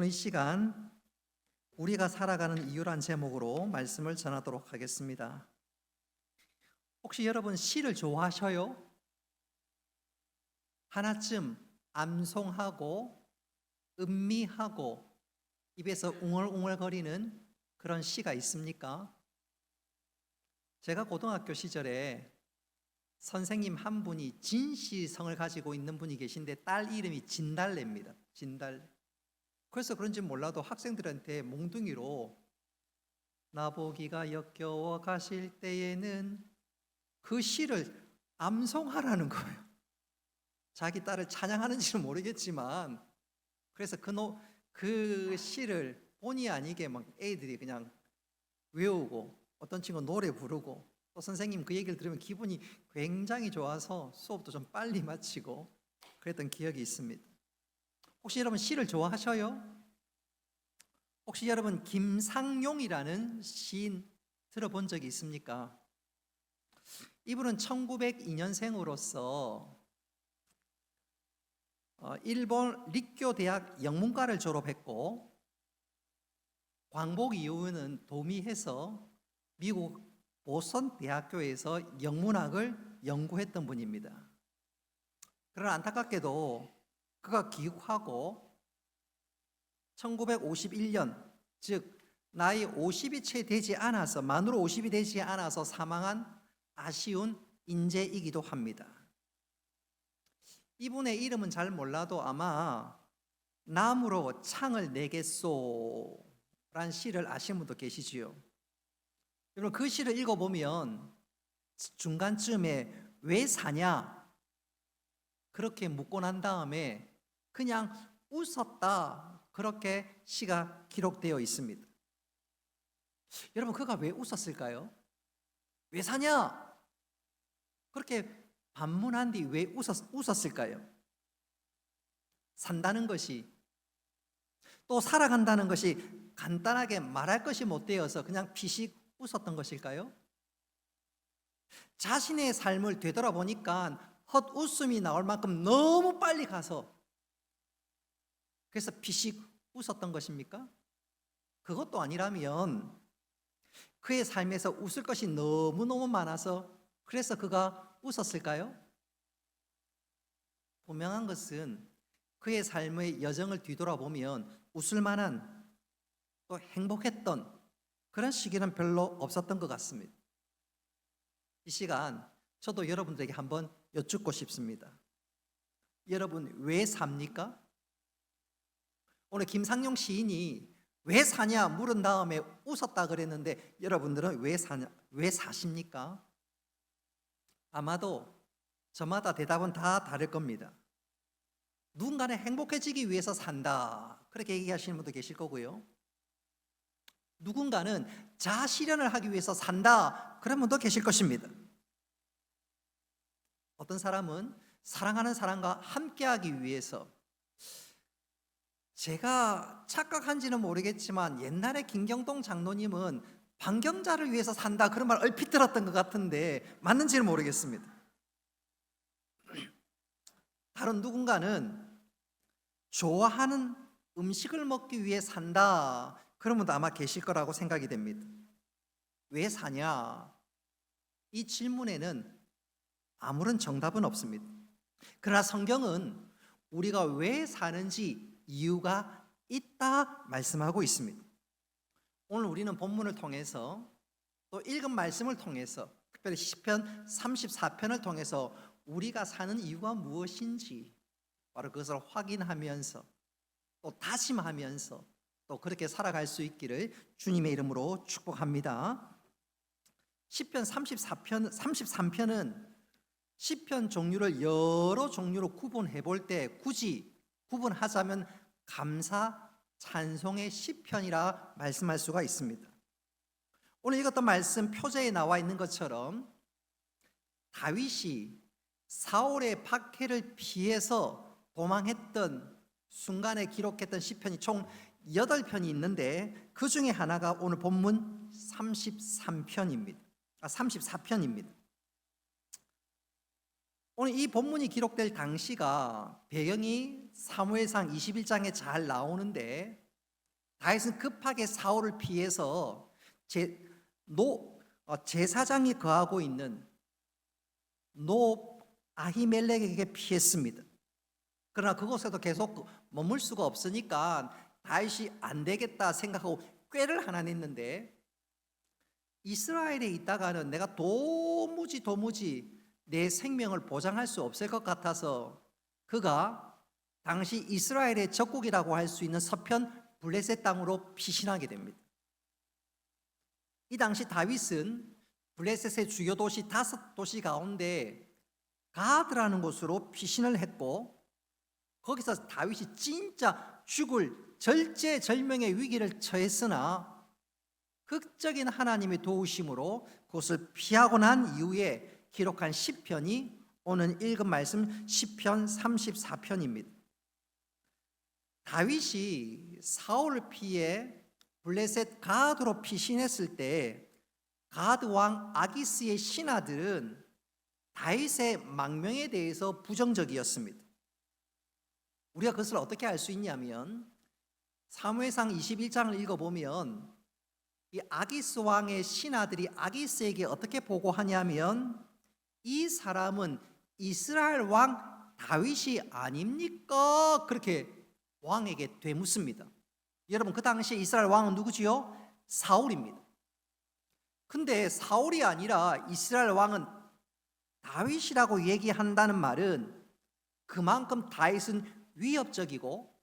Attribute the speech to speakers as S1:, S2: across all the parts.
S1: 오늘 이 시간 우리가 살아가는 이유란 제목으로 말씀을 전하도록 하겠습니다. 혹시 여러분 시를 좋아하셔요? 하나쯤 암송하고 음미하고 입에서 웅얼웅얼거리는 그런 시가 있습니까? 제가 고등학교 시절에 선생님 한 분이 진시성을 가지고 있는 분이 계신데 딸 이름이 진달래입니다. 진달래. 그래서 그런지 몰라도 학생들한테 몽둥이로 나보기가 역겨워 가실 때에는 그 시를 암송하라는 거예요. 자기 딸을 찬양하는지는 모르겠지만 그래서 그 시를 본의 아니게 막 애들이 그냥 외우고 어떤 친구는 노래 부르고 또 선생님 그 얘기를 들으면 기분이 굉장히 좋아서 수업도 좀 빨리 마치고 그랬던 기억이 있습니다. 혹시 여러분 시를 좋아하셔요? 혹시 여러분 김상용이라는 시인 들어본 적이 있습니까? 이분은 1902년생으로서 일본 립교 대학 영문과를 졸업했고 광복 이후에는 도미해서 미국 보스턴 대학교에서 영문학을 연구했던 분입니다. 그러나 안타깝게도 그가 귀국하고 1951년 즉 나이 50이 채 되지 않아서 만으로 50이 되지 않아서 사망한 아쉬운 인재이기도 합니다. 이분의 이름은 잘 몰라도 아마 나무로 창을 내겠소 라는 시를 아시는 분도 계시지요. 여러분 그 시를 읽어보면 중간쯤에 왜 사냐 그렇게 묻고 난 다음에 그냥 웃었다 그렇게 시가 기록되어 있습니다. 여러분 그가 왜 웃었을까요? 왜 사냐? 그렇게 반문한 뒤 왜 웃었을까요? 산다는 것이 또 살아간다는 것이 간단하게 말할 것이 못 되어서 그냥 피식 웃었던 것일까요? 자신의 삶을 되돌아보니까 헛웃음이 나올 만큼 너무 빨리 가서 그래서 피식 웃었던 것입니까? 그것도 아니라면 그의 삶에서 웃을 것이 너무너무 많아서 그래서 그가 웃었을까요? 분명한 것은 그의 삶의 여정을 뒤돌아보면 웃을 만한 또 행복했던 그런 시기는 별로 없었던 것 같습니다. 이 시간 저도 여러분들에게 한번 여쭙고 싶습니다. 여러분 왜 삽니까? 오늘 김상용 시인이 왜 사냐 물은 다음에 웃었다 그랬는데 여러분들은 왜 사십니까? 아마도 저마다 대답은 다 다를 겁니다. 누군가는 행복해지기 위해서 산다 그렇게 얘기하시는 분도 계실 거고요. 누군가는 자아 실현을 하기 위해서 산다 그런 분도 계실 것입니다. 어떤 사람은 사랑하는 사람과 함께하기 위해서 제가 착각한지는 모르겠지만 옛날에 김경동 장로님은 방경자를 위해서 산다 그런 말 얼핏 들었던 것 같은데 맞는지는 모르겠습니다. 다른 누군가는 좋아하는 음식을 먹기 위해 산다 그런 분도 아마 계실 거라고 생각이 됩니다. 왜 사냐? 이 질문에는 아무런 정답은 없습니다. 그러나 성경은 우리가 왜 사는지 이유가 있다 말씀하고 있습니다. 오늘 우리는 본문을 통해서 또 읽은 말씀을 통해서 특별히 시편 34편을 통해서 우리가 사는 이유가 무엇인지 바로 그것을 확인하면서 또 다짐하면서 또 그렇게 살아갈 수 있기를 주님의 이름으로 축복합니다. 시편 33편은 시편 종류를 여러 종류로 구분해 볼 때 굳이 구분하자면 감사 찬송의 시편이라 말씀할 수가 있습니다. 오늘 읽었던 말씀 표제에 나와 있는 것처럼 다윗이 사울의 박해를 피해서 도망했던 순간에 기록했던 시편이 총 8편이 있는데 그 중에 하나가 오늘 본문 34편입니다. 오늘 이 본문이 기록될 당시가 배경이 사무엘상 21장에 잘 나오는데 다윗은 급하게 사울을 피해서 제사장이 거하고 있는 노 아히멜렉에게 피했습니다. 그러나 그곳에도 계속 머물 수가 없으니까 다윗이 안 되겠다 생각하고 꾀를 하나 냈는데, 이스라엘에 있다가는 내가 도무지 내 생명을 보장할 수 없을 것 같아서 그가 당시 이스라엘의 적국이라고 할 수 있는 서편 블레셋 땅으로 피신하게 됩니다. 이 당시 다윗은 블레셋의 주요 도시 5도시 가운데 가드라는 곳으로 피신을 했고, 거기서 다윗이 진짜 죽을 절제절명의 위기를 처했으나 극적인 하나님의 도우심으로 그것을 피하고 난 이후에 기록한 시편이 오늘 읽은 말씀 시편 34편입니다. 다윗이 사울을 피해 블레셋 가드로 피신했을 때 가드 왕 아기스의 신하들은 다윗의 망명에 대해서 부정적이었습니다. 우리가 그것을 어떻게 알 수 있냐면 사무엘상 21장을 읽어보면 이 아기스 왕의 신하들이 아기스에게 어떻게 보고하냐면, 이 사람은 이스라엘 왕 다윗이 아닙니까? 그렇게 왕에게 되묻습니다. 여러분, 그 당시에 이스라엘 왕은 누구지요? 사울입니다. 근데 사울이 아니라 이스라엘 왕은 다윗이라고 얘기한다는 말은 그만큼 다윗은 위협적이고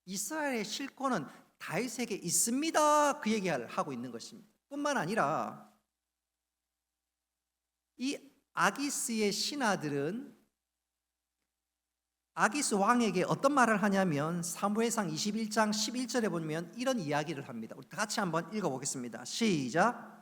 S1: 이스라엘의 실권은 다윗에게 있습니다, 그 얘기를 하고 있는 것입니다. 뿐만 아니라 이 아기스의 신하들은 아기스 왕에게 어떤 말을 하냐면 사무엘상 21장 11절에 보면 이런 이야기를 합니다. 우리 다 같이 한번 읽어보겠습니다. 시작.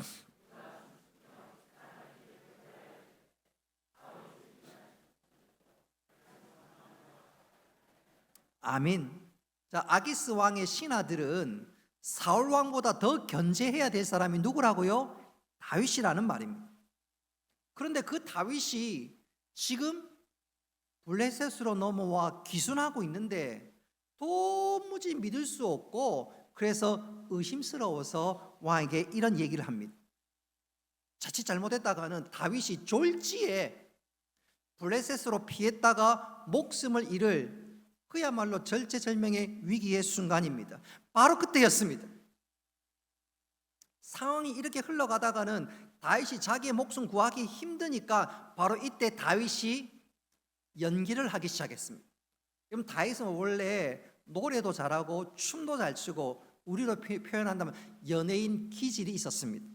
S1: 아멘. 자, 아기스 왕의 신하들은 사울 왕보다 더 견제해야 될 사람이 누구라고요? 다윗이라는 말입니다. 그런데 그 다윗이 지금 블레셋으로 넘어와 귀순하고 있는데 도무지 믿을 수 없고, 그래서 의심스러워서 왕에게 이런 얘기를 합니다. 자칫 잘못했다가는 다윗이 졸지에 블레셋으로 피했다가 목숨을 잃을 그야말로 절체절명의 위기의 순간입니다. 바로 그때였습니다. 상황이 이렇게 흘러가다가는 다윗이 자기의 목숨 구하기 힘드니까 바로 이때 다윗이 연기를 하기 시작했습니다. 그럼 다윗은 원래 노래도 잘하고 춤도 잘 추고 우리로 표현한다면 연예인 기질이 있었습니다.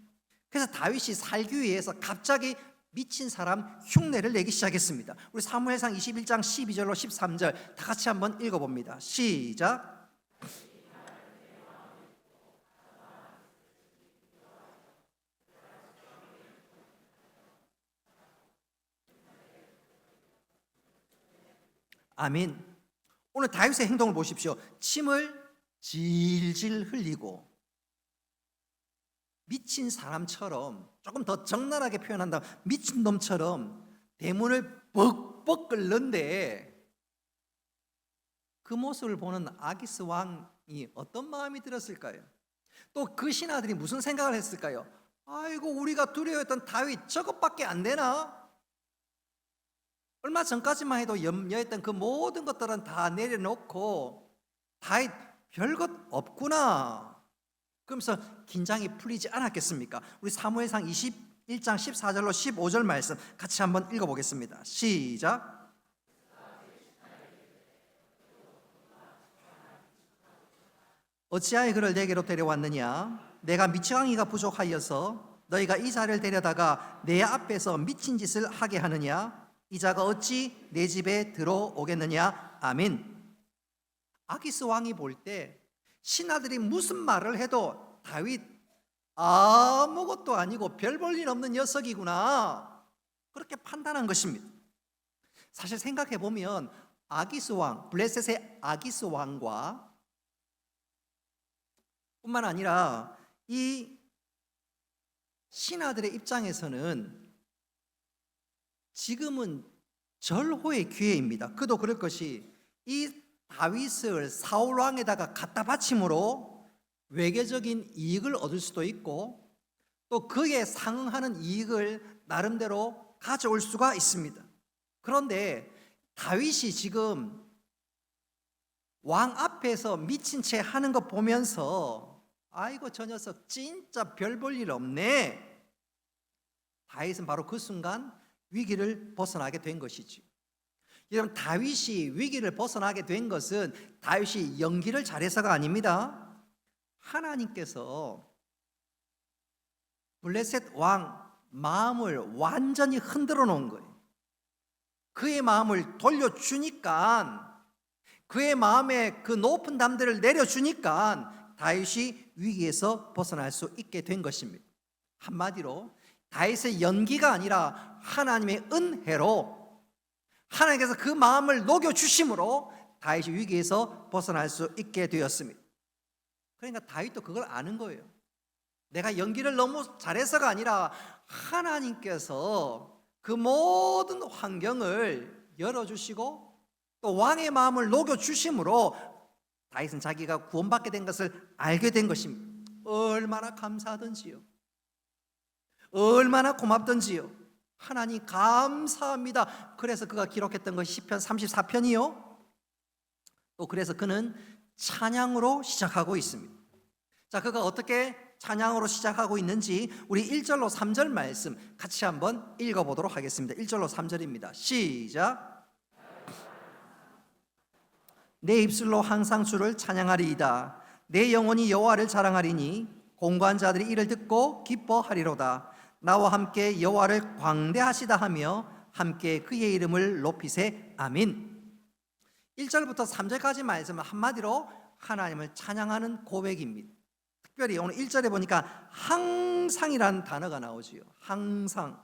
S1: 그래서 다윗이 살기 위해서 갑자기 미친 사람 흉내를 내기 시작했습니다. 우리 사무엘상 21장 12절로 13절 다 같이 한번 읽어봅니다. 시작. 아멘. 오늘 다윗의 행동을 보십시오. 침을 질질 흘리고 미친 사람처럼, 조금 더 적나라하게 표현한다면 미친놈처럼 대문을 벅벅 끓는데, 그 모습을 보는 아기스 왕이 어떤 마음이 들었을까요? 또 그 신하들이 무슨 생각을 했을까요? 아이고, 우리가 두려워했던 다윗 저것밖에 안 되나? 얼마 전까지만 해도 염려했던 그 모든 것들은 다 내려놓고 다윗 별것 없구나, 그러면서 긴장이 풀리지 않았겠습니까? 우리 사무엘상 21장 14절로 15절 말씀 같이 한번 읽어보겠습니다. 시작. 어찌하여 그를 내게로 데려왔느냐? 내가 미치광이가 부족하여서 너희가 이 자를 데려다가 내 앞에서 미친 짓을 하게 하느냐? 이 자가 어찌 내 집에 들어오겠느냐? 아멘. 아기스 왕이 볼 때 신하들이 무슨 말을 해도 다윗 아무것도 아니고 별 볼 일 없는 녀석이구나, 그렇게 판단한 것입니다. 사실 생각해 보면 아기스 왕, 블레셋의 아기스 왕과 뿐만 아니라 이 신하들의 입장에서는 지금은 절호의 기회입니다. 그도 그럴 것이 이 다윗을 사울 왕에다가 갖다 바침으로 외교적인 이익을 얻을 수도 있고 또 그에 상응하는 이익을 나름대로 가져올 수가 있습니다. 그런데 다윗이 지금 왕 앞에서 미친 채 하는 거 보면서 아이고 저 녀석 진짜 별 볼 일 없네. 다윗은 바로 그 순간 위기를 벗어나게 된 것이지. 여러분, 다윗이 위기를 벗어나게 된 것은 다윗이 연기를 잘해서가 아닙니다. 하나님께서 블레셋 왕 마음을 완전히 흔들어 놓은 거예요. 그의 마음을 돌려주니까, 그의 마음에 그 높은 담대를 내려주니까 다윗이 위기에서 벗어날 수 있게 된 것입니다. 한마디로 다윗의 연기가 아니라 하나님의 은혜로 하나님께서 그 마음을 녹여주심으로 다윗이 위기에서 벗어날 수 있게 되었습니다. 그러니까 다윗도 그걸 아는 거예요. 내가 연기를 너무 잘해서가 아니라 하나님께서 그 모든 환경을 열어주시고 또 왕의 마음을 녹여주심으로 다윗은 자기가 구원받게 된 것을 알게 된 것입니다. 얼마나 감사하던지요, 얼마나 고맙던지요. 하나님 감사합니다. 그래서 그가 기록했던 것이 시편 34편이요. 또 그래서 그는 찬양으로 시작하고 있습니다. 자, 그가 어떻게 찬양으로 시작하고 있는지 우리 1절로 3절 말씀 같이 한번 읽어보도록 하겠습니다. 1절로 3절입니다. 시작. 내 입술로 항상 주를 찬양하리이다. 내 영혼이 여호와를 자랑하리니 공고한 자들이 이를 듣고 기뻐하리로다. 나와 함께 여호와를 광대하시다 하며 함께 그의 이름을 높이세. 아민. 1절부터 3절까지 말씀은 한마디로 하나님을 찬양하는 고백입니다. 특별히 오늘 1절에 보니까 항상이라는 단어가 나오지요. 항상.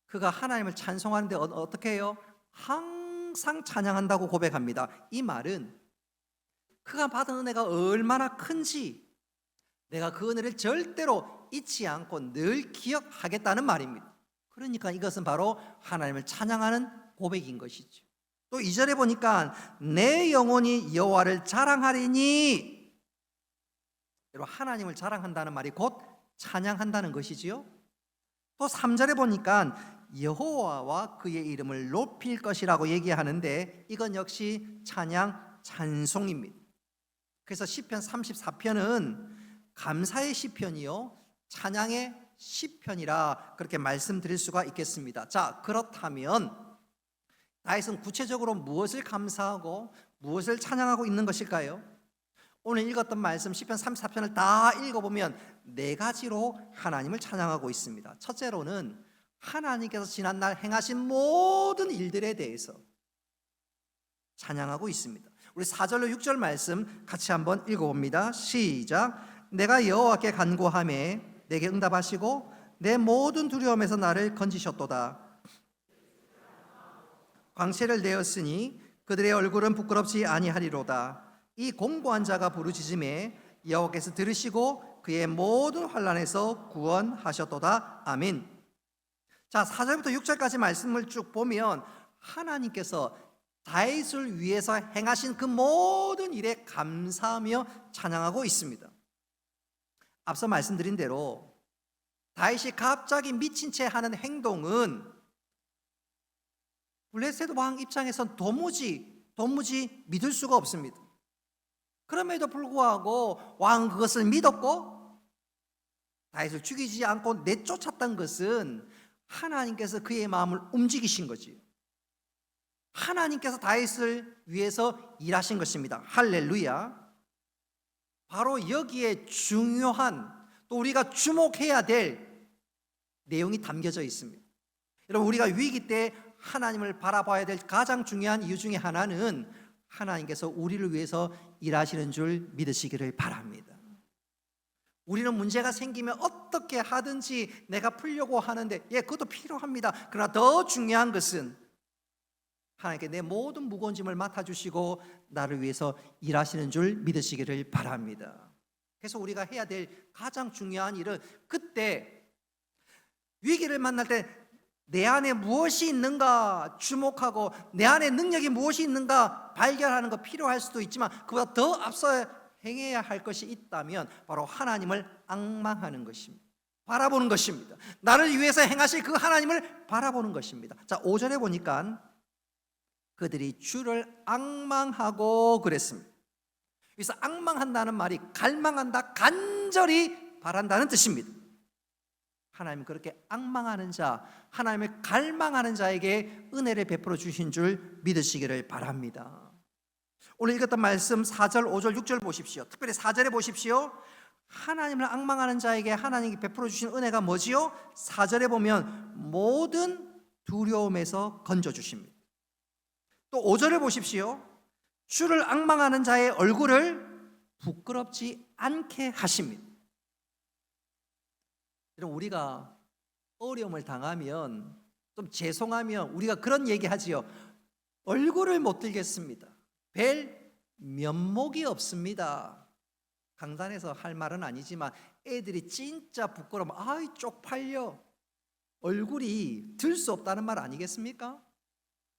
S1: 그가 하나님을 찬송하는데 어떻게 해요? 항상 찬양한다고 고백합니다. 이 말은 그가 받은 은혜가 얼마나 큰지 내가 그 은혜를 절대로 잊지 않고 늘 기억하겠다는 말입니다. 그러니까 이것은 바로 하나님을 찬양하는 고백인 것이죠. 또 2절에 보니까 내 영혼이 여호와를 자랑하리니, 여러분, 하나님을 자랑한다는 말이 곧 찬양한다는 것이지요. 또 3절에 보니까 여호와와 그의 이름을 높일 것이라고 얘기하는데 이건 역시 찬양, 찬송입니다. 그래서 시편 34편은 감사의 시편이요 찬양의 시편이라 그렇게 말씀드릴 수가 있겠습니다. 자, 그렇다면 다윗은 구체적으로 무엇을 감사하고 무엇을 찬양하고 있는 것일까요? 오늘 읽었던 말씀 시편 34편을 다 읽어보면 네 가지로 하나님을 찬양하고 있습니다. 첫째로는 하나님께서 지난날 행하신 모든 일들에 대해서 찬양하고 있습니다. 우리 4절로 6절 말씀 같이 한번 읽어봅니다. 시작. 내가 여호와께 간구하매 내게 응답하시고 내 모든 두려움에서 나를 건지셨도다. 광채를 내었으니 그들의 얼굴은 부끄럽지 아니하리로다. 이 공고한 자가 부르짖음에 여호와께서 들으시고 그의 모든 환난에서 구원하셨도다. 아멘. 자, 4절부터 6절까지 말씀을 쭉 보면 하나님께서 다윗을 위해서 행하신 그 모든 일에 감사하며 찬양하고 있습니다. 앞서 말씀드린 대로 다윗이 갑자기 미친 채 하는 행동은 블레셋 왕 입장에선 도무지 믿을 수가 없습니다. 그럼에도 불구하고 왕은 그것을 믿었고 다윗을 죽이지 않고 내쫓았던 것은 하나님께서 그의 마음을 움직이신 거지. 하나님께서 다윗을 위해서 일하신 것입니다. 할렐루야. 바로 여기에 중요한 또 우리가 주목해야 될 내용이 담겨져 있습니다. 여러분, 우리가 위기 때 하나님을 바라봐야 될 가장 중요한 이유 중에 하나는 하나님께서 우리를 위해서 일하시는 줄 믿으시기를 바랍니다. 우리는 문제가 생기면 어떻게 하든지 내가 풀려고 하는데 그것도 필요합니다. 그러나 더 중요한 것은 하나님께 내 모든 무거운 짐을 맡아주시고 나를 위해서 일하시는 줄 믿으시기를 바랍니다. 그래서 우리가 해야 될 가장 중요한 일은 그때 위기를 만날 때 내 안에 무엇이 있는가 주목하고 내 안에 능력이 무엇이 있는가 발견하는 거 필요할 수도 있지만 그보다 더 앞서 행해야 할 것이 있다면 바로 하나님을 앙망하는 것입니다. 바라보는 것입니다. 나를 위해서 행하실 그 하나님을 바라보는 것입니다. 자, 5절에 보니까 그들이 주를 앙망하고 그랬습니다. 그래서 앙망한다는 말이 갈망한다, 간절히 바란다는 뜻입니다. 하나님 그렇게 앙망하는 자, 하나님을 갈망하는 자에게 은혜를 베풀어 주신 줄 믿으시기를 바랍니다. 오늘 읽었던 말씀 4절, 5절, 6절 보십시오. 특별히 4절에 보십시오. 하나님을 앙망하는 자에게 하나님이 베풀어 주신 은혜가 뭐지요? 4절에 보면 모든 두려움에서 건져 주십니다. 또 5절에 보십시오. 주를 앙망하는 자의 얼굴을 부끄럽지 않게 하십니다. 여러분, 우리가 어려움을 당하면 좀 죄송하면 우리가 그런 얘기 하지요. 얼굴을 못 들겠습니다. 뵐 면목이 없습니다. 강단에서 할 말은 아니지만 애들이 진짜 부끄러우면 아이 쪽팔려, 얼굴이 들 수 없다는 말 아니겠습니까?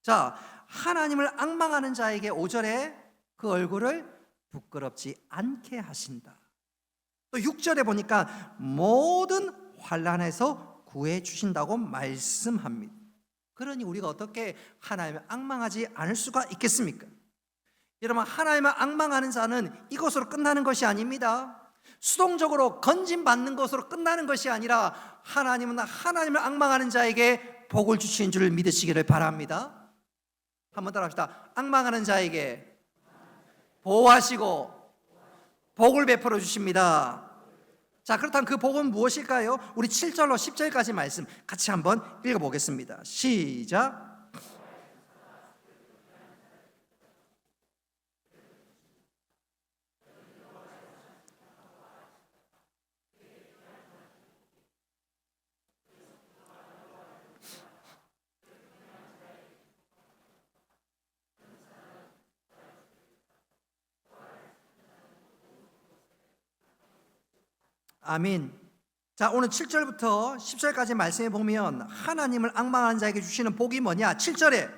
S1: 자, 하나님을 앙망하는 자에게 5절에 그 얼굴을 부끄럽지 않게 하신다. 또 6절에 보니까 모든 환난에서 구해 주신다고 말씀합니다. 그러니 우리가 어떻게 하나님을 앙망하지 않을 수가 있겠습니까? 여러분, 하나님을 앙망하는 자는 이것으로 끝나는 것이 아닙니다. 수동적으로 건진받는 것으로 끝나는 것이 아니라 하나님은 하나님을 앙망하는 자에게 복을 주시는 줄 믿으시기를 바랍니다. 한번 따라 합시다. 앙망하는 자에게 보호하시고 복을 베풀어 주십니다. 자, 그렇다면 그 복은 무엇일까요? 우리 7절로 10절까지 말씀 같이 한번 읽어보겠습니다. 시작. 아멘. 자, 오늘 7절부터 10절까지 말씀해 보면 하나님을 앙망하는 자에게 주시는 복이 뭐냐? 7절에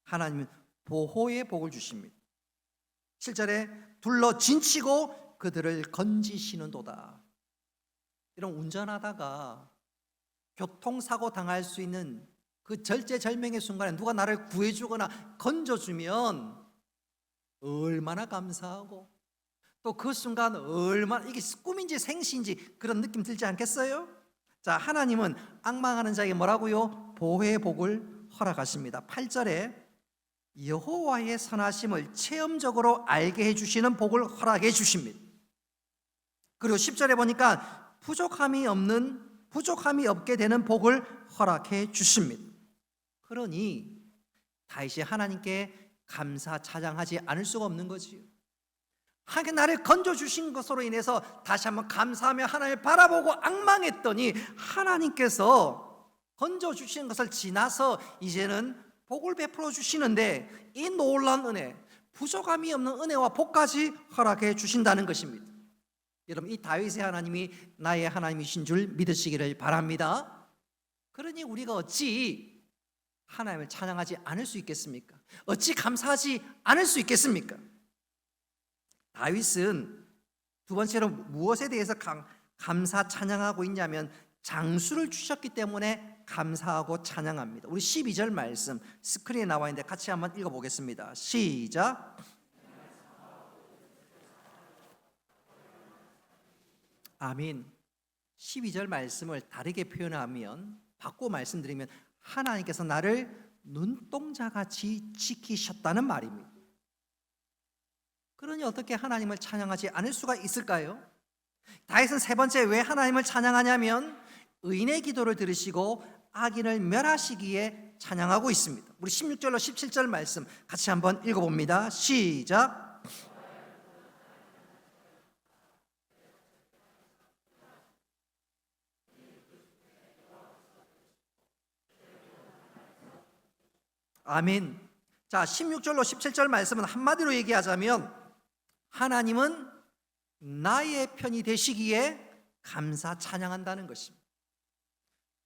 S1: 하나님은 보호의 복을 주십니다. 7절에 둘러 진치고 그들을 건지시는도다. 이런 운전하다가 교통사고 당할 수 있는 그 절제절명의 순간에 누가 나를 구해주거나 건져주면 얼마나 감사하고 또 그 순간 얼마나 이게 꿈인지 생시인지 그런 느낌 들지 않겠어요? 자, 하나님은 앙망하는 자에게 뭐라고요? 보호의 복을 허락하십니다. 8절에 여호와의 선하심을 체험적으로 알게 해주시는 복을 허락해 주십니다. 그리고 10절에 보니까 부족함이 없게 되는 복을 허락해 주십니다. 그러니 다윗이 하나님께 감사 찬양하지 않을 수가 없는 거지요. 하나님께 나를 건져주신 것으로 인해서 다시 한번 감사하며 하나님을 바라보고 앙망했더니 하나님께서 건져주시는 것을 지나서 이제는 복을 베풀어 주시는데 이 놀라운 은혜, 부족함이 없는 은혜와 복까지 허락해 주신다는 것입니다. 여러분, 이 다윗의 하나님이 나의 하나님이신 줄 믿으시기를 바랍니다. 그러니 우리가 어찌 하나님을 찬양하지 않을 수 있겠습니까? 어찌 감사하지 않을 수 있겠습니까? 다윗은 두 번째로 무엇에 대해서 감사 찬양하고 있냐면 장수를 주셨기 때문에 감사하고 찬양합니다. 우리 12절 말씀 스크린에 나와 있는데 같이 한번 읽어보겠습니다. 시작. 아멘. 12절 말씀을 다르게 표현하면, 바꿔 말씀드리면 하나님께서 나를 눈동자같이 지키셨다는 말입니다. 그러니 어떻게 하나님을 찬양하지 않을 수가 있을까요? 다윗은 세 번째 왜 하나님을 찬양하냐면 의인의 기도를 들으시고 악인을 멸하시기에 찬양하고 있습니다. 우리 16절로 17절 말씀 같이 한번 읽어봅니다. 시작. 아멘. 자, 16절로 17절 말씀은 한마디로 얘기하자면 하나님은 나의 편이 되시기에 감사 찬양한다는 것입니다.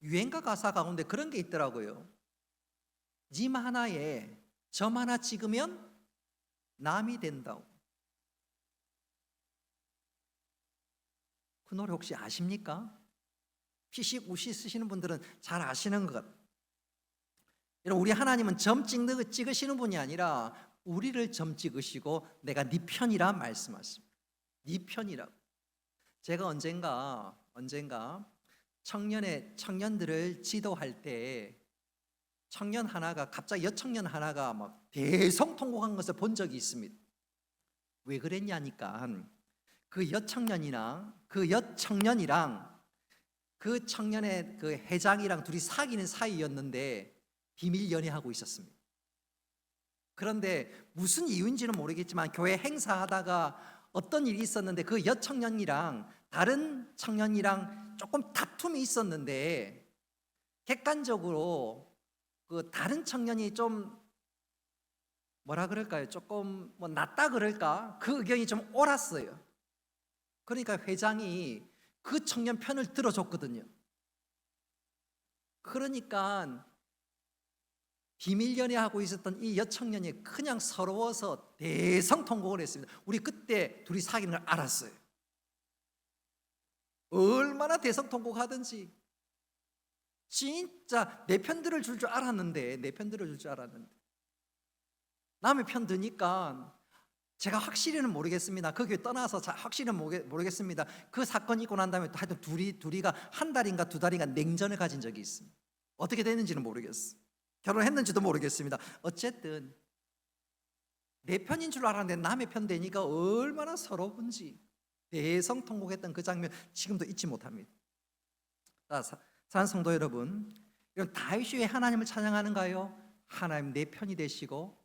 S1: 유행가 가사 가운데 그런 게 있더라고요. 님 하나에 점 하나 찍으면 남이 된다고. 그 노래 혹시 아십니까? 피식 우시 쓰시는 분들은 잘 아시는 것 같아요. 여러분, 우리 하나님은 점 찍으시는 분이 아니라 우리를 점 찍으시고 내가 네 편이라 말씀하십니다. 네 편이라고. 제가 언젠가 청년들을 지도할 때 여청년 하나가 막 대성통곡한 것을 본 적이 있습니다. 왜 그랬냐니까 그 여청년이랑 그 청년의 그 회장이랑 둘이 사귀는 사이였는데 비밀 연애하고 있었습니다. 그런데 무슨 이유인지는 모르겠지만 교회 행사하다가 어떤 일이 있었는데 그 여청년이랑 다른 청년이랑 조금 다툼이 있었는데 객관적으로 그 다른 청년이 좀 뭐라 그럴까요? 조금 뭐 낫다 그럴까? 그 의견이 좀 옳았어요. 그러니까 회장이 그 청년 편을 들어줬거든요. 그러니까 비밀 연애하고 있었던 이 여청년이 그냥 서러워서 대성통곡을 했습니다. 우리 그때 둘이 사귀는 걸 알았어요. 얼마나 대성통곡하든지 진짜 내 편 들을 줄 알았는데 남의 편 드니까 제가 확실히는 모르겠습니다. 그 교회 떠나서 확실히는 모르겠습니다. 그 사건이 있고 난 다음에 하여튼 둘이가 한 달인가 두 달인가 냉전을 가진 적이 있습니다. 어떻게 됐는지는 모르겠어요. 결혼했는지도 모르겠습니다. 어쨌든 내 편인 줄 알았는데 남의 편 되니까 얼마나 서러운지 대성통곡했던 그 장면 지금도 잊지 못합니다. 사랑하는 성도 여러분, 이런 다윗이 왜 하나님을 찬양하는가요? 하나님 내 편이 되시고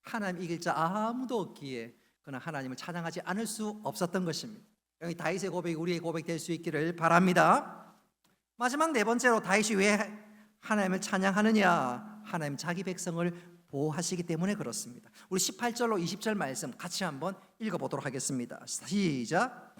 S1: 하나님 이길 자 아무도 없기에 그는 하나님을 찬양하지 않을 수 없었던 것입니다. 여기 다윗의 고백이 우리의 고백 될 수 있기를 바랍니다. 마지막 네 번째로 다윗이 왜 하나님을 찬양하느냐? 하나님 자기 백성을 보호하시기 때문에 그렇습니다. 우리 18절로 20절 말씀 같이 한번 읽어보도록 하겠습니다. 시작.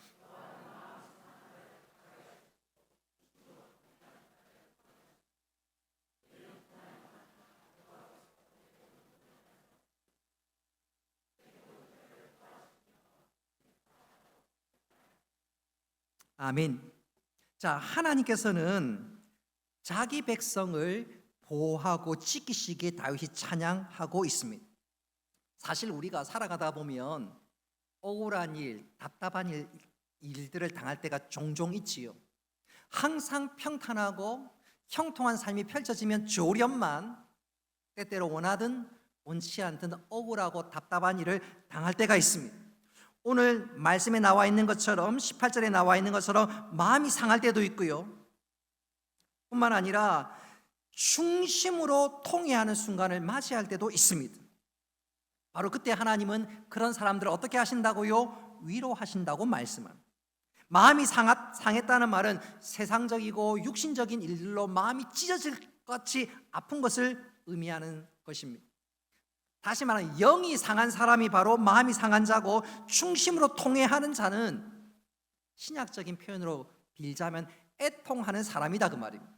S1: 아멘. 자, 하나님께서는 자기 백성을 보호하고 지키시기에 다윗이 찬양하고 있습니다. 사실 우리가 살아가다 보면 억울한 일, 답답한 일들을 당할 때가 종종 있지요. 항상 평탄하고 형통한 삶이 펼쳐지면 좋으련만 때때로 원하든 원치 않든 억울하고 답답한 일을 당할 때가 있습니다. 오늘 말씀에 나와 있는 것처럼 18절에 나와 있는 것처럼 마음이 상할 때도 있고요. 뿐만 아니라 중심으로 통회하는 순간을 맞이할 때도 있습니다. 바로 그때 하나님은 그런 사람들을 어떻게 하신다고요? 위로하신다고 말씀합니다. 마음이 상했다는 말은 세상적이고 육신적인 일로 마음이 찢어질 것 같이 아픈 것을 의미하는 것입니다. 다시 말하면 영이 상한 사람이 바로 마음이 상한 자고 중심으로 통회하는 자는 신약적인 표현으로 빌자면 애통하는 사람이다 그 말입니다.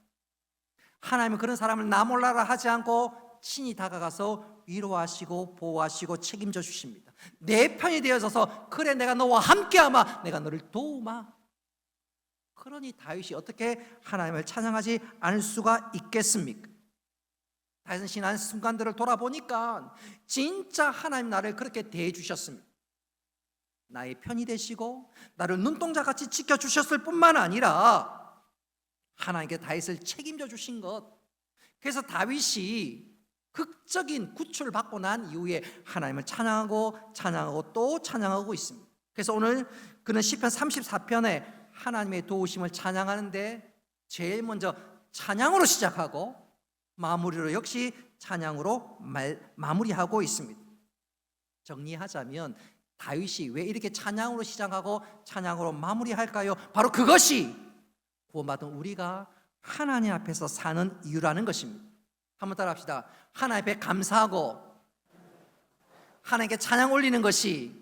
S1: 하나님은 그런 사람을 나 몰라라 하지 않고 친히 다가가서 위로하시고 보호하시고 책임져 주십니다. 내 편이 되어져서 그래 내가 너와 함께하마 내가 너를 도우마. 그러니 다윗이 어떻게 하나님을 찬양하지 않을 수가 있겠습니까? 다윗은 지난 순간들을 돌아보니까 진짜 하나님 나를 그렇게 대해 주셨습니다. 나의 편이 되시고 나를 눈동자같이 지켜주셨을 뿐만 아니라 하나님께 다윗을 책임져 주신 것. 그래서 다윗이 극적인 구출을 받고 난 이후에 하나님을 찬양하고 또 찬양하고 있습니다. 그래서 오늘 그는 시편 34편에 하나님의 도우심을 찬양하는데 제일 먼저 찬양으로 시작하고 마무리로 역시 찬양으로 마무리하고 있습니다. 정리하자면 다윗이 왜 이렇게 찬양으로 시작하고 찬양으로 마무리할까요? 바로 그것이 구원받은 우리가 하나님 앞에서 사는 이유라는 것입니다. 한번 따라합시다. 하나님 앞에 감사하고 하나님께 찬양 올리는 것이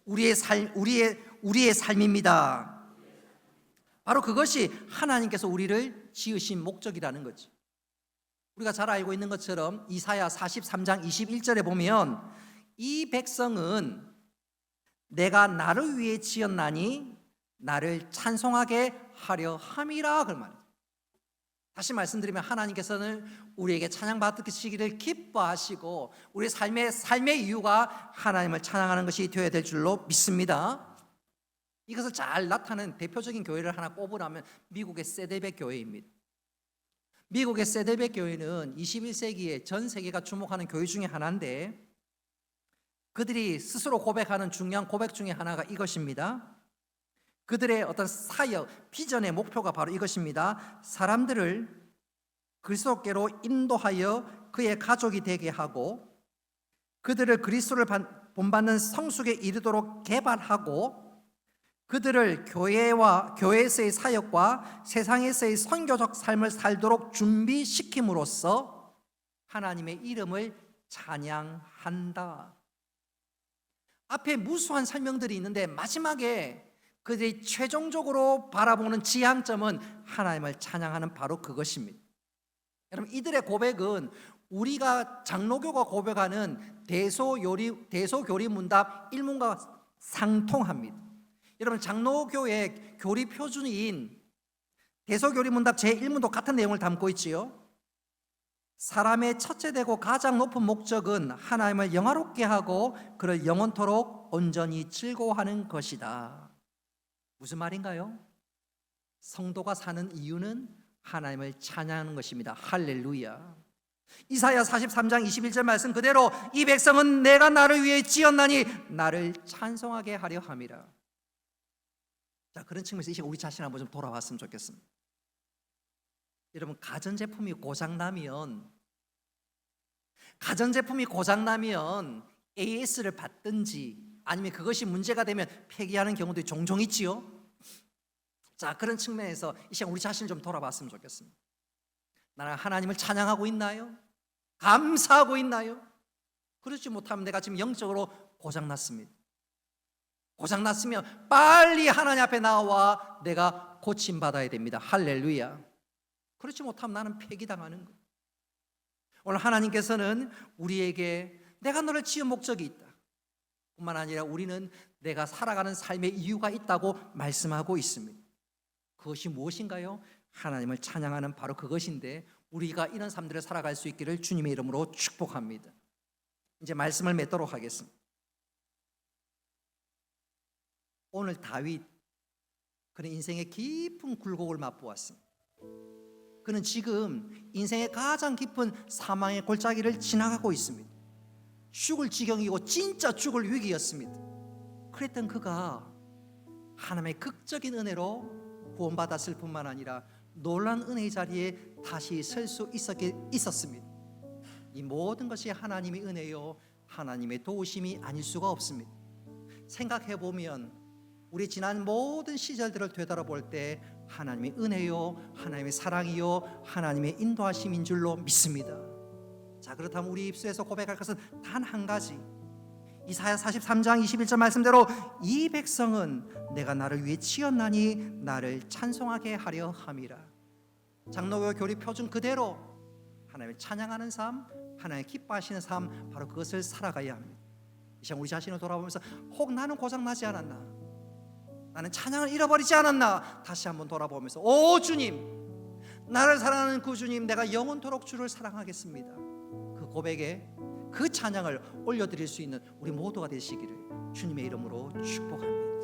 S1: 우리의 삶입니다. 바로 그것이 하나님께서 우리를 지으신 목적이라는 거죠. 우리가 잘 알고 있는 것처럼 이사야 43장 21절에 보면 이 백성은 내가 나를 위해 지었나니 나를 찬송하게 하려 함이라 그 말이에요. 다시 말씀드리면 하나님께서는 우리에게 찬양받으시기를 기뻐하시고 우리 삶의 이유가 하나님을 찬양하는 것이 되어야 될 줄로 믿습니다. 이것을 잘 나타내는 대표적인 교회를 하나 꼽으라면 미국의 세데백 교회입니다. 미국의 세데백 교회는 21세기에 전 세계가 주목하는 교회 중에 하나인데 그들이 스스로 고백하는 중요한 고백 중에 하나가 이것입니다. 그들의 어떤 사역, 비전의 목표가 바로 이것입니다. 사람들을 그리스도께로 인도하여 그의 가족이 되게 하고 그들을 그리스도를 본받는 성숙에 이르도록 개발하고 그들을 교회에서의 사역과 세상에서의 선교적 삶을 살도록 준비시킴으로써 하나님의 이름을 찬양한다. 앞에 무수한 설명들이 있는데 마지막에 그들이 최종적으로 바라보는 지향점은 하나님을 찬양하는 바로 그것입니다. 여러분, 이들의 고백은 우리가 장로교가 고백하는 대소교리 문답 1문과 상통합니다. 여러분, 장로교의 교리 표준인 대소교리 문답 제1문도 같은 내용을 담고 있지요. 사람의 첫째 되고 가장 높은 목적은 하나님을 영화롭게 하고 그를 영원토록 온전히 즐거워하는 것이다. 무슨 말인가요? 성도가 사는 이유는 하나님을 찬양하는 것입니다. 할렐루야. 이사야 43장 21절 말씀 그대로 이 백성은 내가 나를 위해 지었나니 나를 찬송하게 하려 함이라. 자, 그런 측면에서 이 시간 우리 자신 한번 좀 돌아봤으면 좋겠습니다. 여러분, 가전제품이 고장나면 AS를 받든지 아니면 그것이 문제가 되면 폐기하는 경우도 종종 있지요. 자, 그런 측면에서 이 시간 우리 자신을 좀 돌아봤으면 좋겠습니다. 나는 하나님을 찬양하고 있나요? 감사하고 있나요? 그렇지 못하면 내가 지금 영적으로 고장났습니다. 고장났으면 빨리 하나님 앞에 나와 내가 고침받아야 됩니다. 할렐루야. 그렇지 못하면 나는 폐기당하는 거예요. 오늘 하나님께서는 우리에게 내가 너를 지은 목적이 있다 뿐만 아니라 우리는 내가 살아가는 삶의 이유가 있다고 말씀하고 있습니다. 그것이 무엇인가요? 하나님을 찬양하는 바로 그것인데 우리가 이런 삶들을 살아갈 수 있기를 주님의 이름으로 축복합니다. 이제 말씀을 맺도록 하겠습니다. 오늘 다윗, 그는 인생의 깊은 굴곡을 맛보았습니다. 그는 지금 인생의 가장 깊은 사망의 골짜기를 지나가고 있습니다. 죽을 지경이고 진짜 죽을 위기였습니다. 그랬던 그가 하나님의 극적인 은혜로 구원받았을 뿐만 아니라 놀라운 은혜의 자리에 다시 설 수 있었습니다. 이 모든 것이 하나님의 은혜요 하나님의 도우심이 아닐 수가 없습니다. 생각해보면 우리 지난 모든 시절들을 되돌아볼 때 하나님의 은혜요 하나님의 사랑이요 하나님의 인도하심인 줄로 믿습니다. 자, 그렇다면 우리 입술에서 고백할 것은 단 한 가지, 이사야 43장 21절 말씀대로 이 백성은 내가 나를 위해 지었나니 나를 찬송하게 하려 함이라. 장로교 교리 표준 그대로 하나님을 찬양하는 삶, 하나님 기뻐하시는 삶, 바로 그것을 살아가야 합니다. 이 시간 우리 자신을 돌아보면서 혹 나는 고장나지 않았나, 나는 찬양을 잃어버리지 않았나, 다시 한번 돌아보면서 오 주님, 나를 사랑하는 그 주님, 내가 영원토록 주를 사랑하겠습니다. 그 고백에 그 찬양을 올려드릴 수 있는 우리 모두가 되시기를 주님의 이름으로 축복합니다.